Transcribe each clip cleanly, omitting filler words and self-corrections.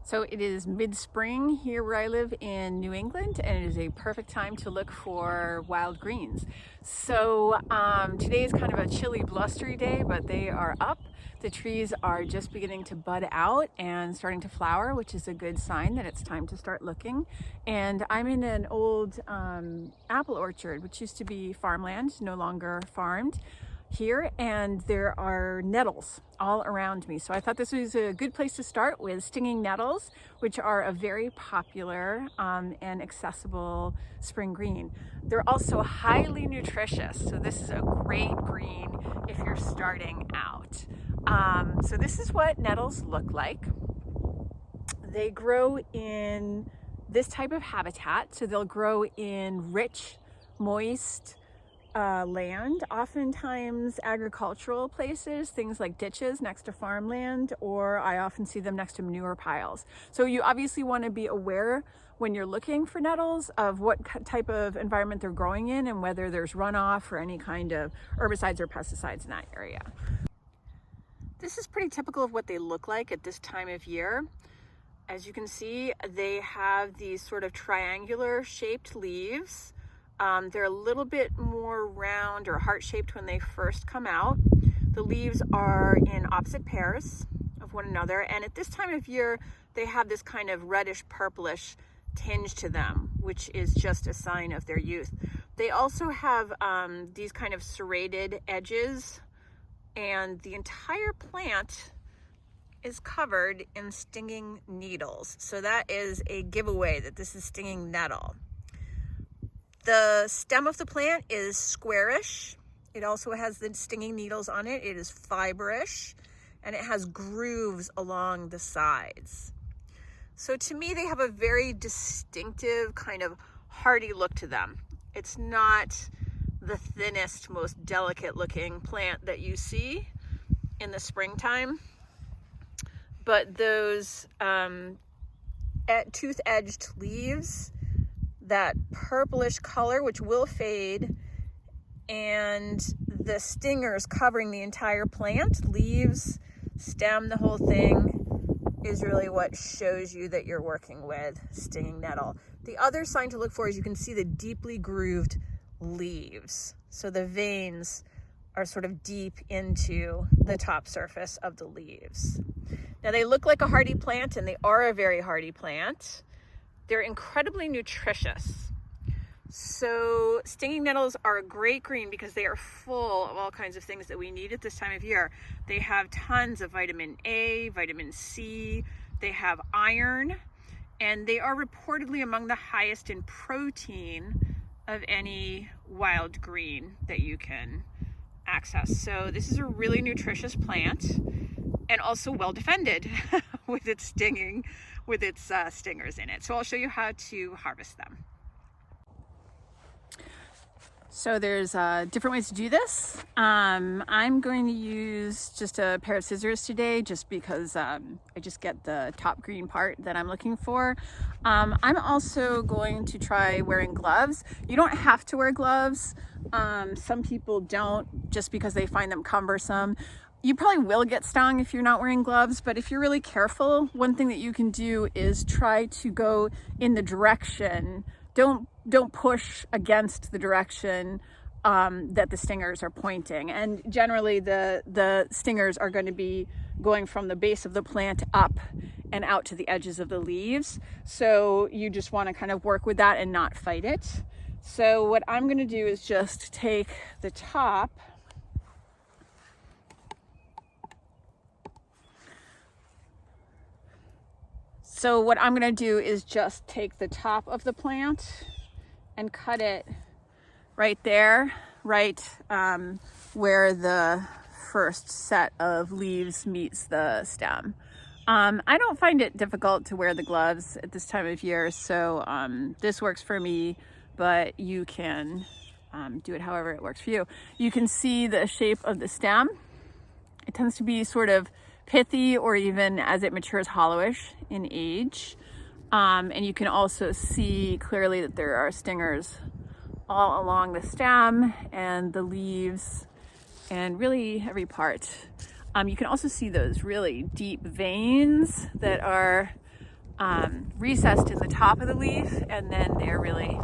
So it is mid-spring here where I live in New England, and it is a perfect time to look for wild greens. So today is kind of a chilly, blustery day, but they are up. The trees are just beginning to bud out and starting to flower, which is a good sign that it's time to start looking. And I'm in an old apple orchard, which used to be farmland, no longer farmed here, and there are nettles all around me. So I thought this was a good place to start with stinging nettles, which are a very popular and accessible spring green. They're also highly nutritious, so this is a great green if you're starting out. So this is what nettles look like. They grow in this type of habitat, so they'll grow in rich, moist land, oftentimes agricultural places, things like ditches next to farmland, or I often see them next to manure piles. So you obviously want to be aware when you're looking for nettles of what type of environment they're growing in and whether there's runoff or any kind of herbicides or pesticides in that area. This is pretty typical of what they look like at this time of year. As you can see, they have these sort of triangular shaped leaves. They're a little bit more round or heart-shaped when they first come out. The leaves are in opposite pairs of one another, and at this time of year they have this kind of reddish purplish tinge to them, which is just a sign of their youth. They also have these kind of serrated edges, and the entire plant is covered in stinging needles. So that is a giveaway that this is stinging nettle. The stem of the plant is squarish. It also has the stinging needles on it. It is fiberish, and it has grooves along the sides. So to me, they have a very distinctive kind of hardy look to them. It's not the thinnest, most delicate looking plant that you see in the springtime, but those tooth-edged leaves, that purplish color, which will fade, and the stingers covering the entire plant, leaves, stem, the whole thing, is really what shows you that you're working with stinging nettle. The other sign to look for is you can see the deeply grooved leaves. So the veins are sort of deep into the top surface of the leaves. Now they look like a hardy plant, and they are a very hardy plant. They're incredibly nutritious. So stinging nettles are a great green because they are full of all kinds of things that we need at this time of year. They have tons of vitamin A, vitamin C, they have iron, and they are reportedly among the highest in protein of any wild green that you can access. So this is a really nutritious plant, and also well defended with its stingers in it. So I'll show you how to harvest them. So there's different ways to do this. I'm going to use just a pair of scissors today, just because I just get the top green part that I'm looking for. I'm also going to try wearing gloves. You don't have to wear gloves. Some people don't, just because they find them cumbersome. You probably will get stung if you're not wearing gloves, but if you're really careful, one thing that you can do is try to go in the direction. Don't push against the direction that the stingers are pointing. And generally the stingers are going to be going from the base of the plant up and out to the edges of the leaves. So you just want to kind of work with that and not fight it. So what I'm going to do is just take the top . So what I'm going to do is just take the top of the plant and cut it right there, right where the first set of leaves meets the stem. I don't find it difficult to wear the gloves at this time of year, so this works for me, but you can do it however it works for you. You can see the shape of the stem. It tends to be sort of pithy, or even as it matures hollowish in age. And you can also see clearly that there are stingers all along the stem and the leaves and really every part. You can also see those really deep veins that are recessed in the top of the leaf, and then they're really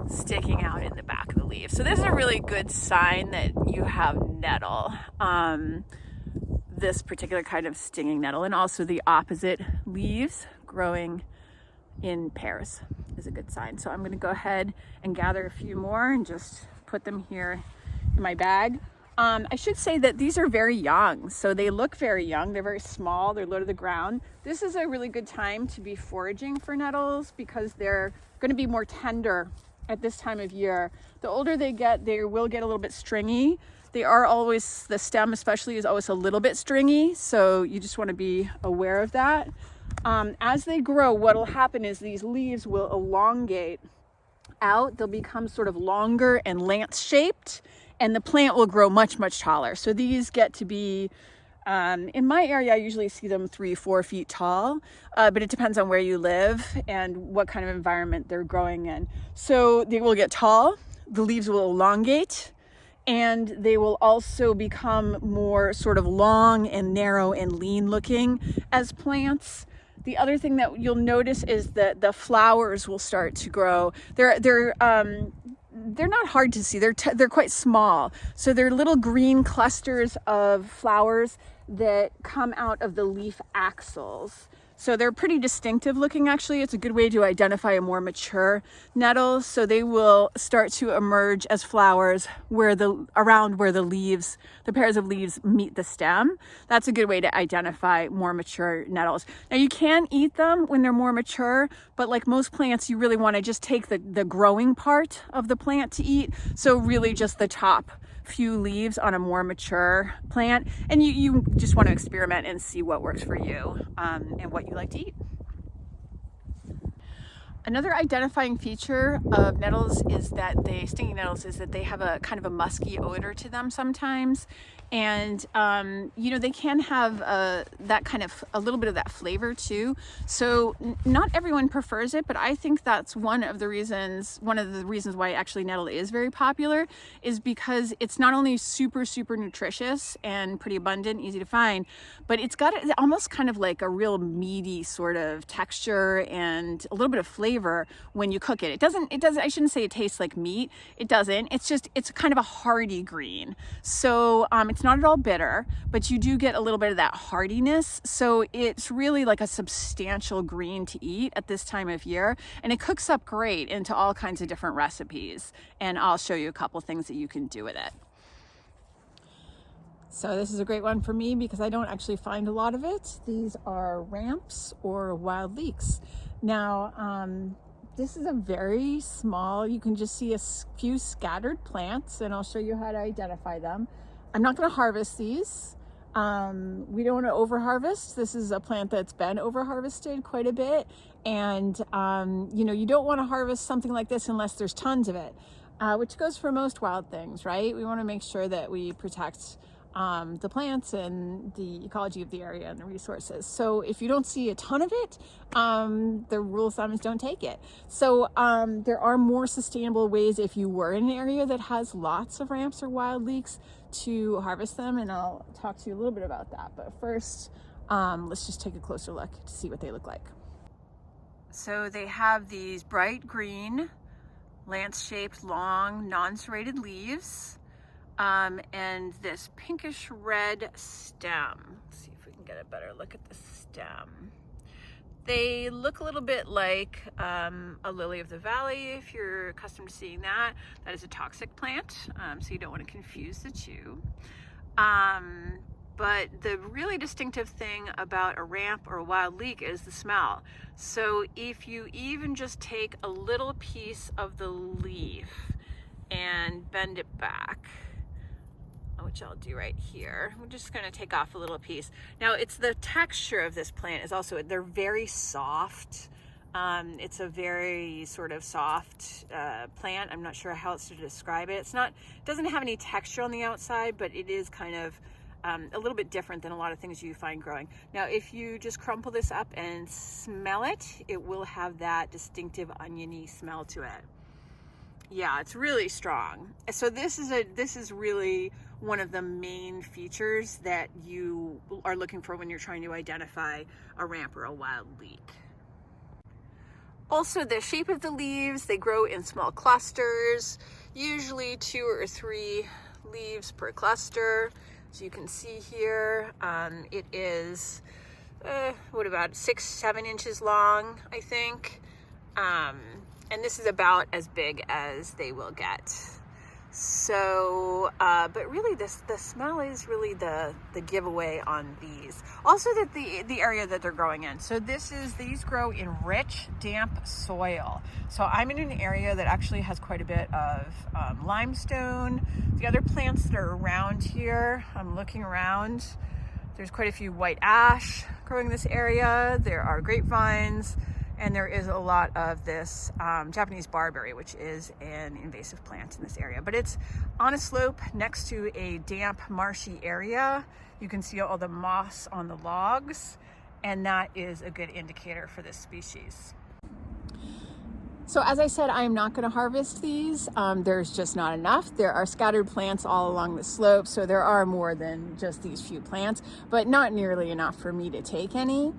sticking out in the back of the leaf. So this is a really good sign that you have nettle. This particular kind of stinging nettle, and also the opposite leaves growing in pairs is a good sign. So I'm going to go ahead and gather a few more and just put them here in my bag. I should say that these are very young, so they look very young. They're very small, they're low to the ground. This is a really good time to be foraging for nettles because they're going to be more tender at this time of year. The older they get, they will get a little bit stringy. They are always, the stem especially is always a little bit stringy, so you just want to be aware of that. As they grow, what will happen is these leaves will elongate out. They'll become sort of longer and lance shaped, and the plant will grow much, much taller. So these get to be, in my area, I usually see them 3-4 feet tall, but it depends on where you live and what kind of environment they're growing in. So they will get tall, the leaves will elongate, and they will also become more sort of long and narrow and lean looking as plants. The other thing that you'll notice is that the flowers will start to grow. They're not hard to see. They're quite small. So they're little green clusters of flowers that come out of the leaf axils. So they're pretty distinctive looking, actually. It's a good way to identify a more mature nettle. So they will start to emerge as flowers around where the leaves, the pairs of leaves meet the stem. That's a good way to identify more mature nettles. Now you can eat them when they're more mature, but like most plants, you really want to just take the growing part of the plant to eat. So really just the top few leaves on a more mature plant, and you just want to experiment and see what works for you and what you like to eat. Another identifying feature of nettles is that stinging nettles is that they have a kind of a musky odor to them sometimes. And, they can have that kind of a little bit of that flavor too. So not everyone prefers it, but I think that's one of the reasons why actually nettle is very popular is because it's not only super, super nutritious and pretty abundant, easy to find, but it's got almost kind of like a real meaty sort of texture and a little bit of flavor when you cook it. It doesn't, I shouldn't say it tastes like meat. It doesn't. It's kind of a hearty green. So, it's not at all bitter, but you do get a little bit of that hardiness. So it's really like a substantial green to eat at this time of year. And it cooks up great into all kinds of different recipes. And I'll show you a couple things that you can do with it. So this is a great one for me because I don't actually find a lot of it. These are ramps or wild leeks. Now, this is a very small, you can just see a few scattered plants, and I'll show you how to identify them. I'm not going to harvest these. We don't want to over harvest. This is a plant that's been over harvested quite a bit. And, you don't want to harvest something like this unless there's tons of it, which goes for most wild things, right? We want to make sure that we protect the plants and the ecology of the area and the resources. So if you don't see a ton of it, the rule of thumb is don't take it. So there are more sustainable ways if you were in an area that has lots of ramps or wild leeks to harvest them, and I'll talk to you a little bit about that. But first, let's just take a closer look to see what they look like. So they have these bright green, lance-shaped, long, non-serrated leaves. And this pinkish red stem. Let's see if we can get a better look at the stem. They look a little bit like a lily of the valley, if you're accustomed to seeing that. That is a toxic plant, so you don't want to confuse the two. But the really distinctive thing about a ramp or a wild leek is the smell. So if you even just take a little piece of the leaf and bend it back, which I'll do right here. We're just going to take off a little piece. Now it's the texture of this plant is also, they're very soft. It's a very sort of soft plant. I'm not sure how else to describe it. It doesn't have any texture on the outside, but it is kind of a little bit different than a lot of things you find growing. Now, if you just crumple this up and smell it, it will have that distinctive oniony smell to it. Yeah, it's really strong. So this is really one of the main features that you are looking for when you're trying to identify a ramp or a wild leek. Also, the shape of the leaves, they grow in small clusters, usually 2 or 3 leaves per cluster. As you can see here, it is, what about 6-7 inches long, I think. And this is about as big as they will get. So, but really the smell is really the giveaway on these. Also that the area that they're growing in. So these grow in rich, damp soil. So I'm in an area that actually has quite a bit of limestone. The other plants that are around here, I'm looking around, there's quite a few white ash growing in this area. There are grapevines. And there is a lot of this Japanese barberry, which is an invasive plant in this area. But it's on a slope next to a damp, marshy area. You can see all the moss on the logs, and that is a good indicator for this species. So as I said, I am not going to harvest these. There's just not enough. There are scattered plants all along the slope, so there are more than just these few plants, but not nearly enough for me to take any.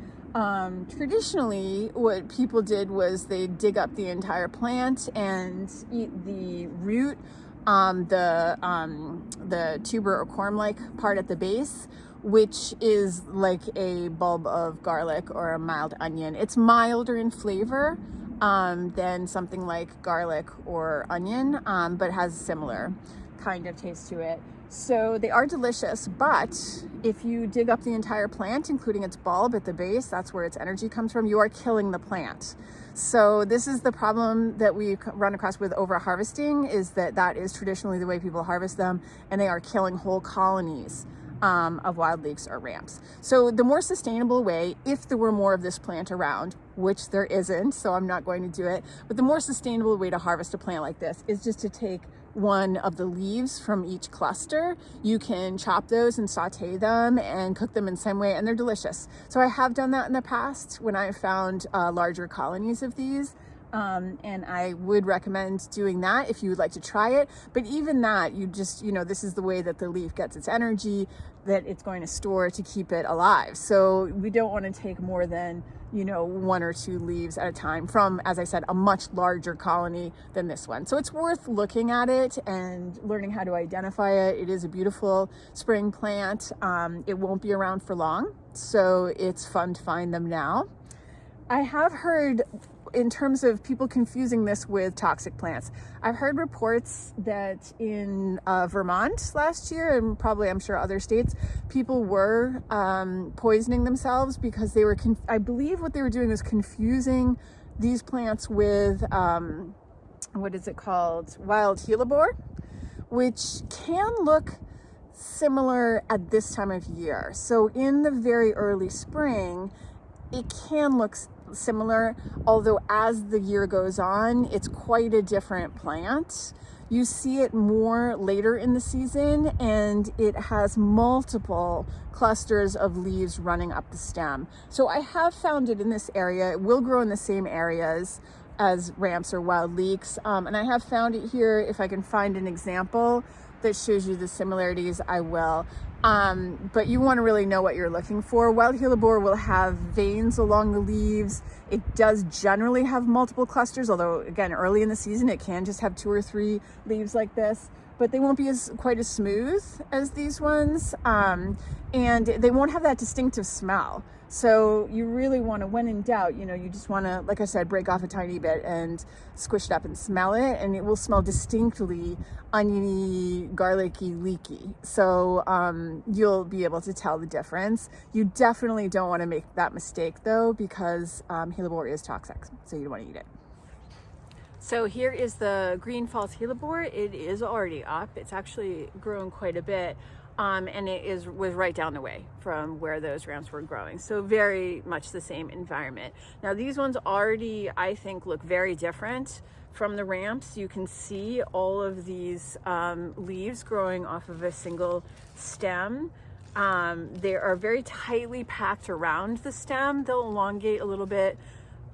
Traditionally, what people did was they dig up the entire plant and eat the root, the tuber or corm-like part at the base, which is like a bulb of garlic or a mild onion. It's milder in flavor than something like garlic or onion, but has a similar kind of taste to it. So they are delicious, but if you dig up the entire plant, including its bulb at the base, that's where its energy comes from, you are killing the plant. So this is the problem that we run across with over harvesting, is that is traditionally the way people harvest them, and they are killing whole colonies of wild leeks or ramps. So the more sustainable way, if there were more of this plant around, which there isn't, so I'm not going to do it, but the more sustainable way to harvest a plant like this is just to take one of the leaves from each cluster. You can chop those and saute them and cook them in the same way, and they're delicious. So I have done that in the past when I found larger colonies of these. And I would recommend doing that if you would like to try it. But even that, you just, this is the way that the leaf gets its energy that it's going to store to keep it alive. So we don't want to take more than, 1 or 2 leaves at a time from, as I said, a much larger colony than this one. So it's worth looking at it and learning how to identify it. It is a beautiful spring plant. It won't be around for long, so it's fun to find them now. I have heard, in terms of people confusing this with toxic plants, I've heard reports that in Vermont last year, and probably I'm sure other states, people were poisoning themselves because they were, I believe what they were doing was confusing these plants with, what is it called? Wild hellebore, which can look similar at this time of year. So in the very early spring, it can look similar, although as the year goes on, it's quite a different plant. You see it more later in the season, and it has multiple clusters of leaves running up the stem. So I have found it in this area. It will grow in the same areas as ramps or wild leeks, and I have found it here. If I can find an example that shows you the similarities, I will. But you want to really know what you're looking for. Wild hellebore will have veins along the leaves. It does generally have multiple clusters, although again, early in the season, it can just have 2 or 3 leaves like this, but they won't be quite as smooth as these ones. And they won't have that distinctive smell. So you really want to, when in doubt, you just want to, like I said, break off a tiny bit and squish it up and smell it, and it will smell distinctly oniony, garlicky, leeky. So you'll be able to tell the difference. You definitely don't want to make that mistake though, because hellebore is toxic, so you don't want to eat it. So here is the green false hellebore. It is already up. It's actually grown quite a bit. And it was right down the way from where those ramps were growing. So very much the same environment. Now these ones already, I think, look very different from the ramps. You can see all of these leaves growing off of a single stem. They are very tightly packed around the stem. They'll elongate a little bit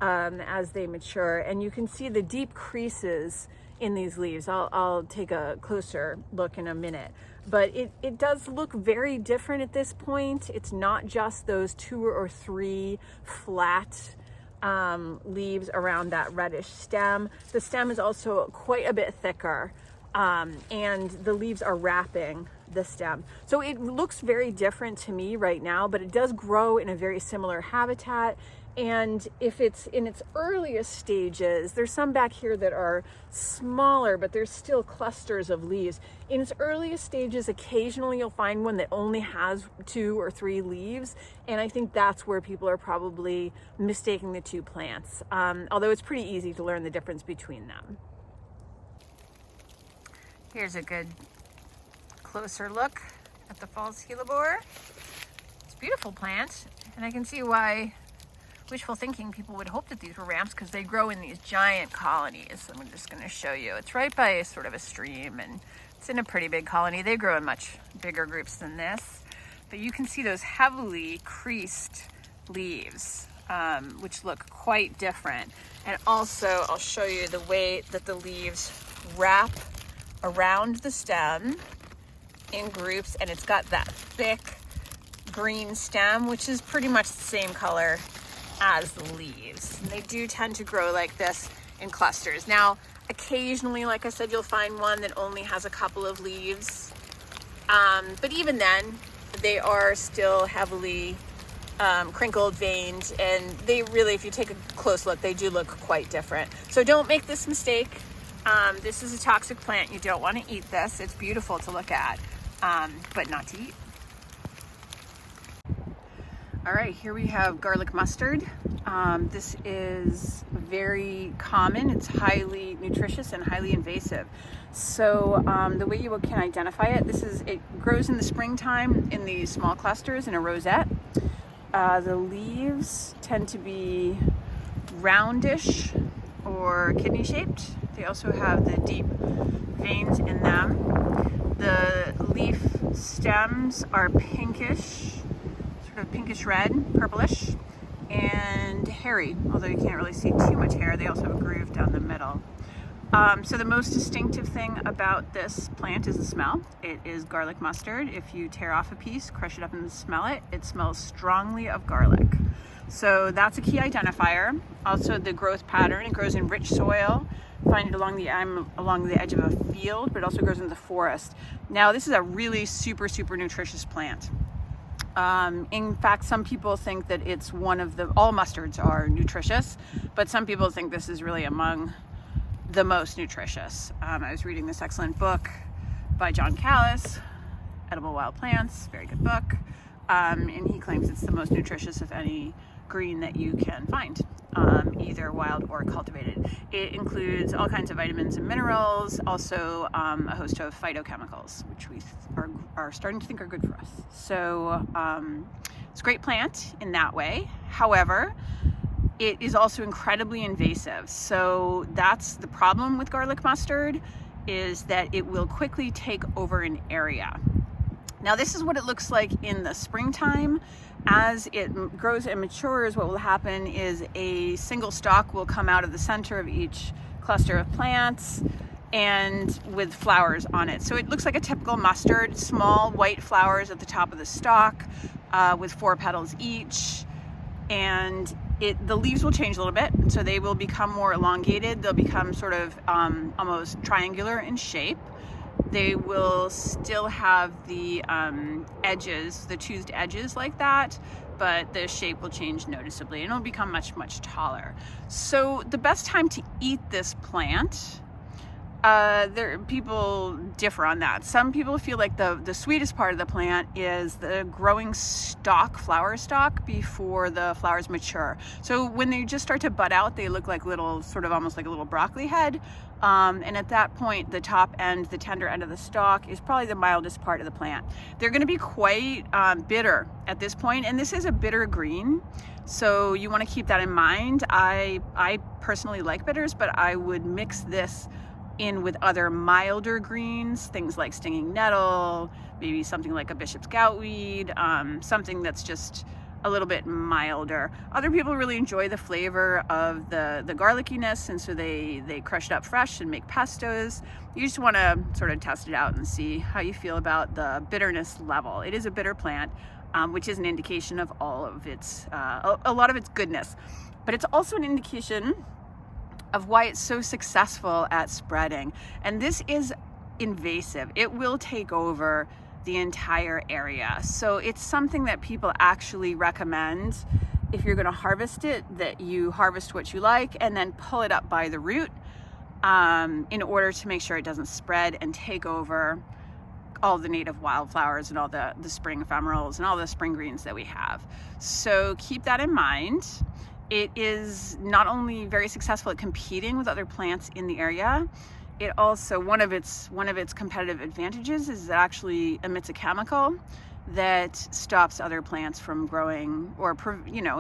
as they mature. And you can see the deep creases in these leaves. I'll take a closer look in a minute. But it does look very different at this point. It's not just those 2 or 3 flat leaves around that reddish stem. The stem is also quite a bit thicker, and the leaves are wrapping the stem. So it looks very different to me right now, but it does grow in a very similar habitat. And if it's in its earliest stages, there's some back here that are smaller, but there's still clusters of leaves. In its earliest stages, occasionally you'll find one that only has 2 or 3 leaves. And I think that's where people are probably mistaking the two plants, although it's pretty easy to learn the difference between them. Here's a good closer look at the false hellebore. It's a beautiful plant, and I can see why wishful thinking people would hope that these were ramps, because they grow in these giant colonies. I'm just going to show you. It's right by sort of a stream, and it's in a pretty big colony. They grow in much bigger groups than this, but you can see those heavily creased leaves, which look quite different. And also I'll show you the way that the leaves wrap around the stem in groups, and it's got that thick green stem, which is pretty much the same color as the leaves. And they do tend to grow like this in clusters. Now, occasionally, like I said, you'll find one that only has a couple of leaves. But even then, they are still heavily crinkled, veined, and they really, if you take a close look, they do look quite different. So don't make this mistake. This is a toxic plant. You don't want to eat this. It's beautiful to look at, but not to eat. All right, here we have garlic mustard. This is very common. It's highly nutritious and highly invasive. So the way you can identify it, it grows in the springtime in these small clusters in a rosette. The leaves tend to be roundish or kidney shaped. They also have the deep veins in them. The leaf stems are pinkish, sort of pinkish red, purplish, and hairy, although you can't really see too much hair. They also have a groove down the middle. So the most distinctive thing about this plant is the smell. It is garlic mustard. If you tear off a piece, crush it up and smell it, it smells strongly of garlic. So that's a key identifier. Also the growth pattern, it grows in rich soil. Find it along the edge of a field, but it also grows in the forest. Now this is a really super nutritious plant. In fact, some people think that it's all mustards are nutritious, but some people think this is really among the most nutritious. I was reading this excellent book by John Callis, Edible Wild Plants, very good book, and he claims it's the most nutritious of any green that you can find, either wild or cultivated. It includes all kinds of vitamins and minerals, also a host of phytochemicals, which we are starting to think are good for us. So it's a great plant in that way. However, it is also incredibly invasive. So that's the problem with garlic mustard, is that it will quickly take over an area. Now this is what it looks like in the springtime. As it grows and matures, what will happen is a single stalk will come out of the center of each cluster of plants and with flowers on it. So it looks like a typical mustard, small white flowers at the top of the stalk with 4 petals each. And the leaves will change a little bit, so they will become more elongated. They'll become sort of almost triangular in shape. They will still have the edges, the toothed edges like that, but the shape will change noticeably and it'll become much taller. So the best time to eat this plant, people differ on that. Some people feel like the sweetest part of the plant is the growing stalk, flower stalk, before the flowers mature. So when they just start to bud out, they look like little, sort of almost like a little broccoli head. And at that point, the top end, the tender end of the stalk, is probably the mildest part of the plant. They're going to be quite bitter at this point, and this is a bitter green, so you want to keep that in mind. I personally like bitters, but I would mix this in with other milder greens, things like stinging nettle, maybe something like a bishop's goutweed, something that's just a little bit milder. Other people really enjoy the flavor of the garlickiness, and so they crush it up fresh and make pestos. You just want to sort of test it out and see how you feel about the bitterness level. It is a bitter plant, which is an indication of all of its, a lot of its goodness. but it's also an indication of why it's so successful at spreading. And this is invasive. It will take over the entire area. So it's something that people actually recommend, if you're going to harvest it, that you harvest what you like and then pull it up by the root in order to make sure it doesn't spread and take over all the native wildflowers and all the spring ephemerals and all the spring greens that we have. So keep that in mind. It is not only very successful at competing with other plants in the area, it also, one of its competitive advantages is it actually emits a chemical that stops other plants from growing, or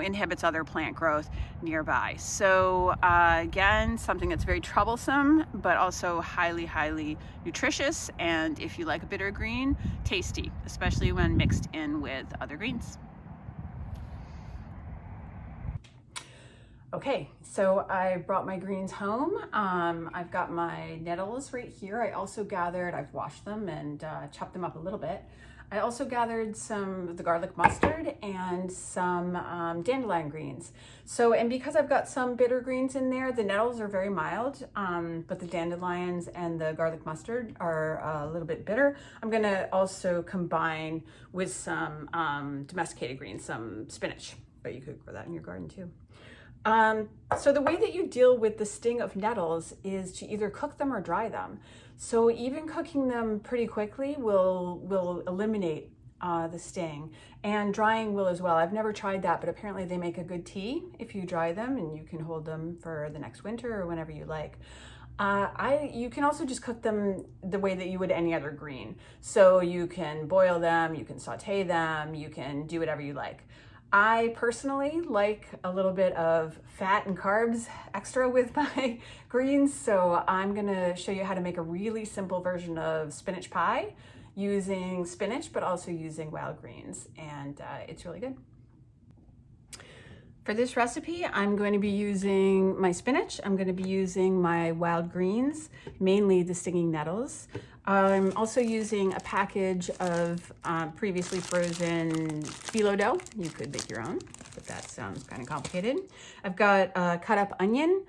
inhibits other plant growth nearby. So again, something that's very troublesome, but also highly nutritious, and if you like a bitter green, tasty, especially when mixed in with other greens. Okay, so I brought my greens home. I've got my nettles right here. I also gathered, I've washed them and chopped them up a little bit. I also gathered some of the garlic mustard and some dandelion greens. So, and because I've got some bitter greens in there, the nettles are very mild, but the dandelions and the garlic mustard are a little bit bitter. I'm gonna also combine with some domesticated greens, some spinach, but you could grow that in your garden too. So the way that you deal with the sting of nettles is to either cook them or dry them. So even cooking them pretty quickly will eliminate the sting, and drying will as well. I've never tried that, but apparently they make a good tea if you dry them, and you can hold them for the next winter or whenever you like. You can also just cook them the way that you would any other green. So you can boil them, you can saute them, you can do whatever you like. I personally like a little bit of fat and carbs extra with my greens, so I'm gonna show you how to make a really simple version of spinach pie using spinach, but also using wild greens, and it's really good. For this recipe, I'm going to be using my spinach, I'm going to be using my wild greens, mainly the stinging nettles. I'm also using a package of previously frozen phyllo dough. You could make your own, but that sounds kind of complicated. I've got cut up onion,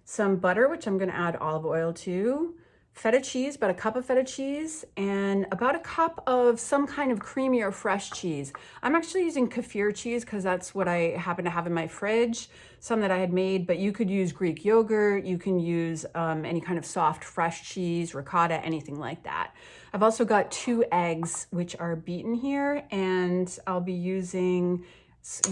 some butter, which I'm going to add olive oil to, feta cheese, about a cup of feta cheese, and about a cup of some kind of creamy or fresh cheese. I'm actually using kefir cheese because that's what I happen to have in my fridge, some that I had made, but you could use Greek yogurt, you can use any kind of soft fresh cheese, ricotta, anything like that. I've also got 2 eggs, which are beaten here, and I'll be using,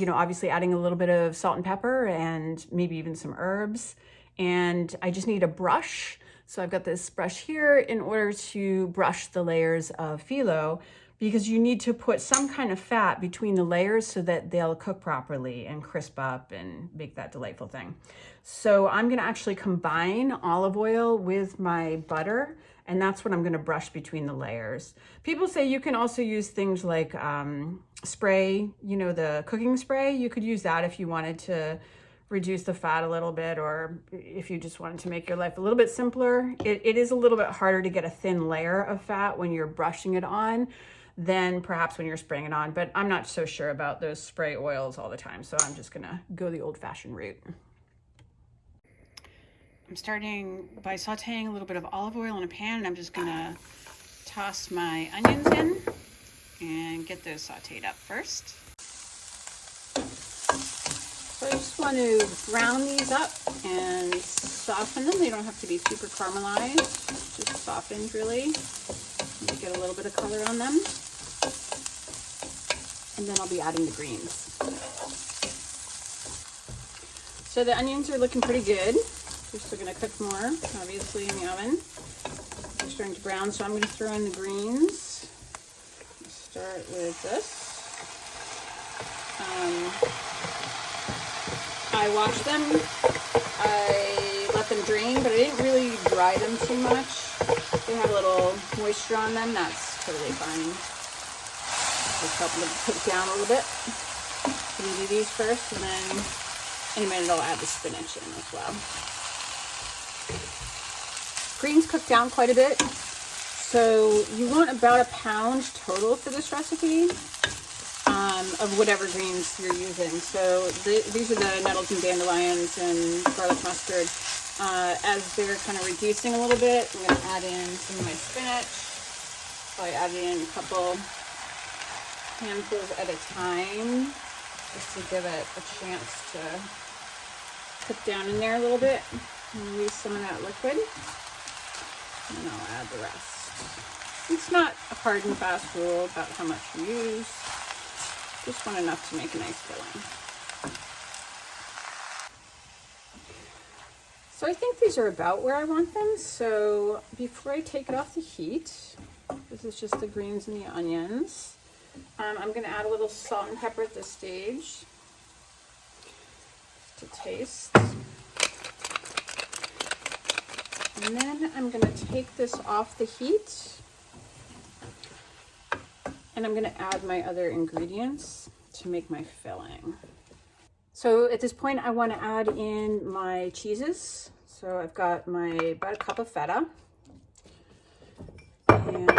obviously adding a little bit of salt and pepper and maybe even some herbs. And I just need a brush. So I've got this brush here in order to brush the layers of phyllo, because you need to put some kind of fat between the layers so that they'll cook properly and crisp up and make that delightful thing. So I'm gonna actually combine olive oil with my butter, and that's what I'm gonna brush between the layers. People say you can also use things like spray, the cooking spray. You could use that if you wanted to reduce the fat a little bit, or if you just wanted to make your life a little bit simpler. It is a little bit harder to get a thin layer of fat when you're brushing it on than perhaps when you're spraying it on, but I'm not so sure about those spray oils all the time, so I'm just gonna go the old-fashioned route. I'm starting by sauteing a little bit of olive oil in a pan, and I'm just gonna toss my onions in and get those sauteed up first. So I just want to brown these up and soften them. They don't have to be super caramelized, just softened really. To get a little bit of color on them. And then I'll be adding the greens. So the onions are looking pretty good. They're still gonna cook more, obviously, in the oven. They're starting to brown, so I'm gonna throw in the greens. Start with this. I washed them, I let them drain, but I didn't really dry them too much. They have a little moisture on them, that's totally fine. Just help them cook down a little bit. I'm gonna do these first, and then in a minute I'll add the spinach in as well. Greens cook down quite a bit, so you want about 1 pound total for this recipe. of whatever greens you're using. So these are the nettles and dandelions and garlic mustard. As they're kind of reducing a little bit, I'm going to add in some of my spinach. Probably add in a couple handfuls at a time, just to give it a chance to cook down in there a little bit and release some of that liquid. And I'll add the rest. It's not a hard and fast rule about how much you use. Just want enough to make a nice filling. So I think these are about where I want them. So before I take it off the heat, this is just the greens and the onions. I'm going to add a little salt and pepper at this stage to taste. And then I'm going to take this off the heat and I'm going to add my other ingredients to make my filling. So at this point I want to add in my cheeses. So I've got about a cup of feta and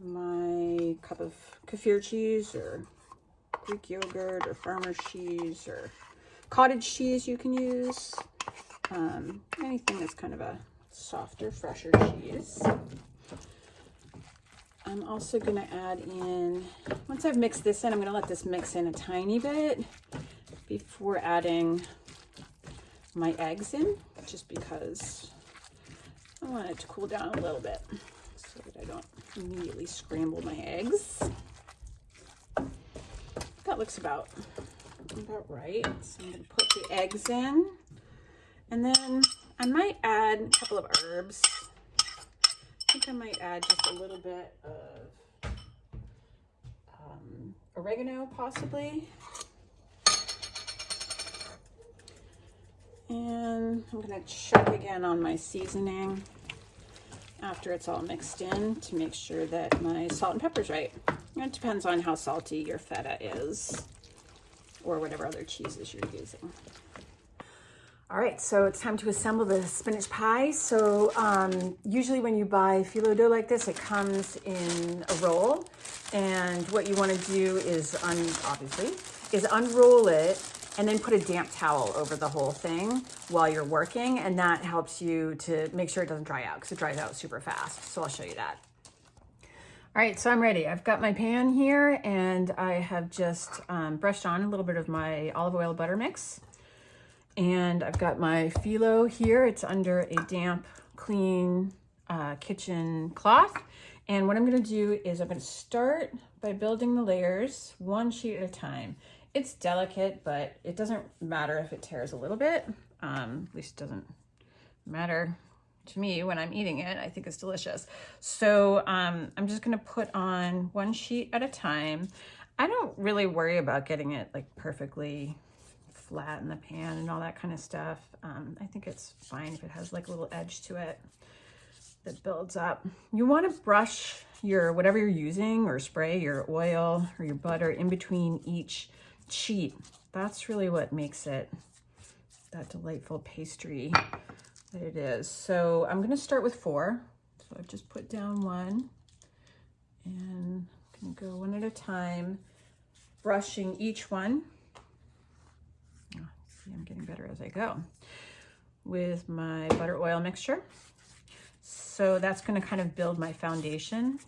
my cup of kefir cheese or Greek yogurt or farmer's cheese or cottage cheese you can use. Anything that's kind of a softer, fresher cheese. I'm also going to add in, once I've mixed this in, I'm going to let this mix in a tiny bit before adding my eggs in, just because I want it to cool down a little bit so that I don't immediately scramble my eggs. That looks about right. So I'm going to put the eggs in. And then I might add a couple of herbs. I think I might add just a little bit of oregano, possibly. And I'm going to check again on my seasoning after it's all mixed in to make sure that my salt and pepper's right. And it depends on how salty your feta is or whatever other cheeses you're using. All right, so it's time to assemble the spinach pie. So usually when you buy phyllo dough like this, it comes in a roll. And what you want to do is, unroll it and then put a damp towel over the whole thing while you're working. And that helps you to make sure it doesn't dry out because it dries out super fast. So I'll show you that. All right, so I'm ready. I've got my pan here and I have just brushed on a little bit of my olive oil butter mix. And I've got my phyllo here. It's under a damp, clean kitchen cloth. And what I'm gonna do is I'm gonna start by building the layers one sheet at a time. It's delicate, but it doesn't matter if it tears a little bit. At least it doesn't matter to me when I'm eating it. I think it's delicious. So I'm just gonna put on one sheet at a time. I don't really worry about getting it like perfectly flat in the pan and all that kind of stuff. I think it's fine if it has like a little edge to it that builds up. You want to brush your whatever you're using or spray your oil or your butter in between each sheet. That's really what makes it that delightful pastry that it is. So I'm going to start with 4. So I've just put down 1 and I'm going to go one at a time, brushing each one. I'm getting better as I go with my butter oil mixture. So that's going to kind of build my foundation.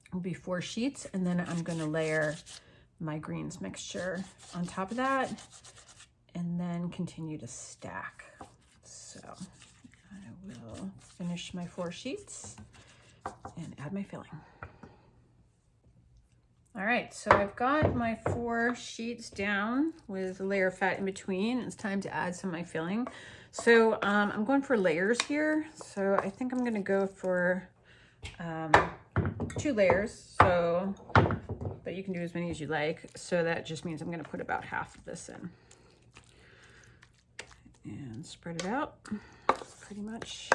It'll be 4 sheets, and then I'm going to layer my greens mixture on top of that and then continue to stack. So I will finish my 4 sheets and add my filling. All right, so I've got my 4 sheets down with a layer of fat in between. It's time to add some of my filling. So I'm going for layers here. So I think I'm gonna go for 2 layers. So, but you can do as many as you like. So that just means I'm gonna put about half of this in. And spread it out. Pretty much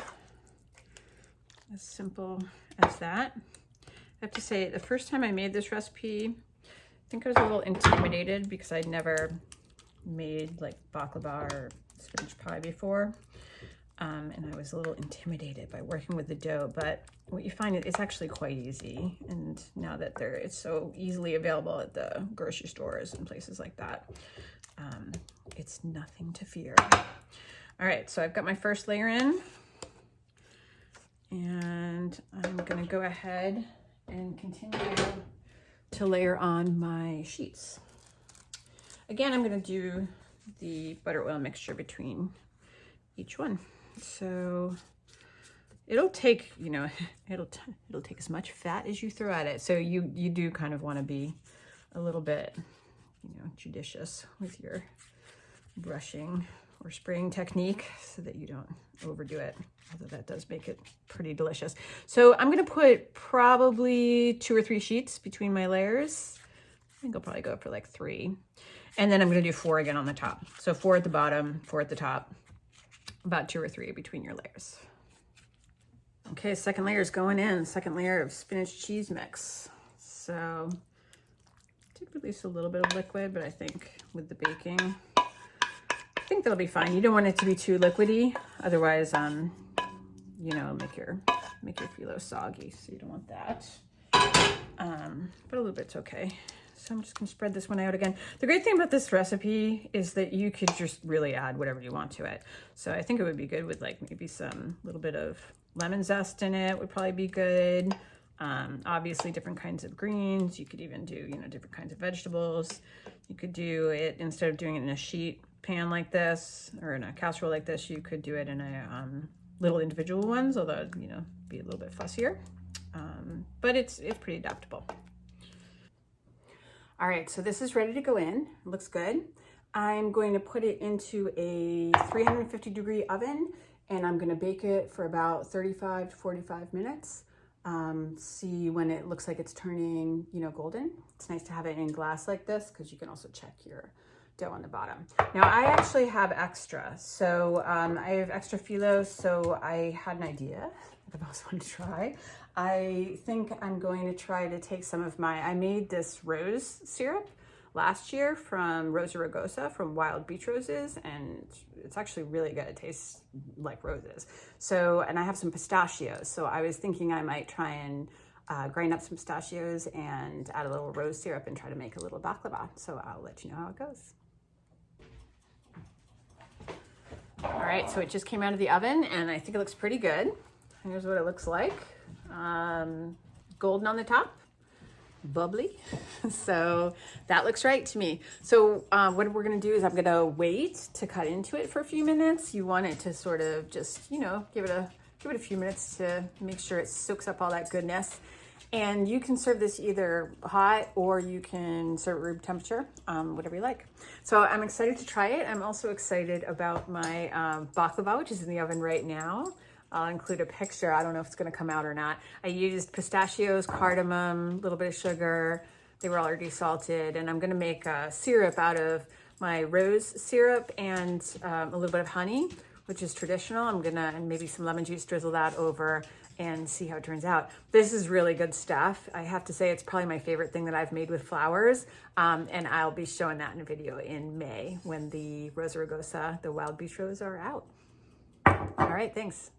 as simple as that. I have to say, the first time I made this recipe, I think I was a little intimidated because I'd never made like baklava or spinach pie before. and I was a little intimidated by working with the dough, but what you find is it's actually quite easy. And now that it's so easily available at the grocery stores and places like that, it's nothing to fear. All right, so I've got my first layer in, and I'm gonna go ahead and continue to layer on my sheets. Again, I'm gonna do the butter oil mixture between each one. So it'll take, you know, it'll take as much fat as you throw at it. So you do kind of want to be a little bit, you know, judicious with your brushing or spraying technique so that you don't overdo it, although that does make it pretty delicious. So I'm going to put probably 2 or 3 sheets between my layers. I think I'll probably go for like 3. And then I'm going to do 4 again on the top. So 4 at the bottom, 4 at the top, about 2 or 3 between your layers. Okay, second layer is going in. Second layer of spinach cheese mix. So I did release a little bit of liquid, but I think with the baking, I think that'll be fine. You don't want it to be too liquidy, otherwise, you know, make your phyllo soggy. So you don't want that. But a little bit's okay. So I'm just gonna spread this one out again. The great thing about this recipe is that you could just really add whatever you want to it. So I think it would be good with like maybe some little bit of lemon zest in it would probably be good. Obviously different kinds of greens. You could even do, you know, different kinds of vegetables. You could do it, instead of doing it in a sheet pan like this or in a casserole like this, you could do it in a little individual ones, although, you know, be a little bit fussier. But it's pretty adaptable. All right, so this is ready to go in. It looks good. I'm going to put it into a 350-degree oven, and I'm going to bake it for about 35 to 45 minutes. See when it looks like it's turning, you know, golden. It's nice to have it in glass like this because you can also check your dough on the bottom. Now I actually have extra. So I have extra phyllo, so I had an idea that I also wanted to try. I think I'm going to try to take some of I made this rose syrup last year from Rosa Rugosa, from wild beach roses, and it's actually really good. It tastes like roses. So, and I have some pistachios. So I was thinking I might try and grind up some pistachios and add a little rose syrup and try to make a little baklava. So I'll let you know how it goes. All right, so it just came out of the oven and I think it looks pretty good. Here's what it looks like. Golden on the top, bubbly. So that looks right to me. So what we're gonna do is I'm gonna wait to cut into it for a few minutes. You want it to sort of just, you know, give it a few minutes to make sure it soaks up all that goodness. And you can serve this either hot or you can serve it room temperature, whatever you like. So I'm excited to try it. I'm also excited about my baklava, which is in the oven right now. I'll include a picture. I don't know if it's going to come out or not. I used pistachios, cardamom, a little bit of sugar. They were already salted. And I'm going to make a syrup out of my rose syrup and a little bit of honey, which is traditional. I'm going to, and maybe some lemon juice, drizzle that over and see how it turns out. This is really good stuff. I have to say it's probably my favorite thing that I've made with flowers. And I'll be showing that in a video in May when the Rosa Rugosa, the wild beach rose, are out. All right, thanks.